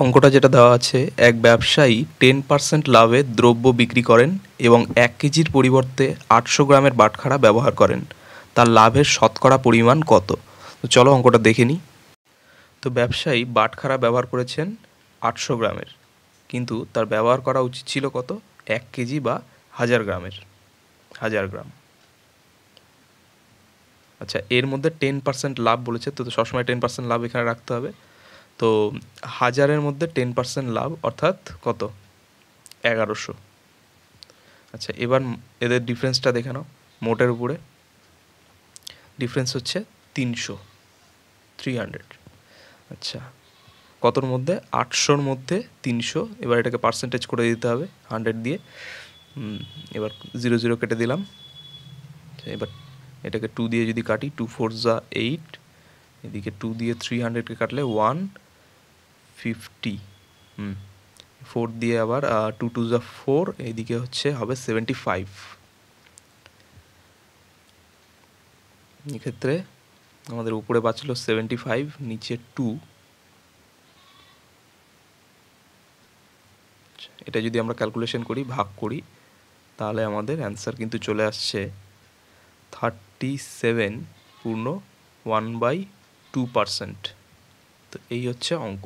অঙ্কটা যেটা দেওয়া আছে, এক ব্যবসায়ী 10% লাভে দ্রব্য বিক্রি করেন এবং 1 কেজির পরিবর্তে 800 গ্রামের বাটখারা ব্যবহার করেন। তার লাভের শতকরা পরিমাণ কত? তো চলো অঙ্কটা দেখে নিই। তো ব্যবসায়ী বাটখারা ব্যবহার করেছেন 800 গ্রামের, কিন্তু তার ব্যবহার করা উচিত ছিল কত? 1 কেজি বা 1000 গ্রামের, 1000 গ্রাম। আচ্ছা, এর মধ্যে 10% লাভ বলেছে, তো সবসময় 10% লাভ এখানে রাখতে হবে। তো 1000-এর মধ্যে 10% লাভ অর্থাৎ কত? 1100। আচ্ছা, এবার এদের ডিফারেন্সটা দেখে নাও। মোটের উপরে ডিফারেন্স হচ্ছে 300। আচ্ছা, কতর মধ্যে? 800-র মধ্যে 300। এবার এটাকে পার্সেন্টেজ করে দিতে হবে 100 দিয়ে। এবার 0 0 কেটে দিলাম। এবার এটাকে 2 দিয়ে যদি কাটি, 2 4 যা 8, এদিকে 2 দিয়ে 300-কে কাটলে 150। 4 দিয়ে আবার 2 2 যা 4, এইদিকে হচ্ছে হবে 75। এক্ষেত্রে আমাদের উপরে বাঁচলো 75, নিচে 2। এটা যদি আমরা ক্যালকুলেশন করি, ভাগ করি, তাহলে আমাদের অ্যান্সার কিন্তু চলে আসছে 37 পূর্ণ 1/2%। তো এই হচ্ছে অঙ্ক।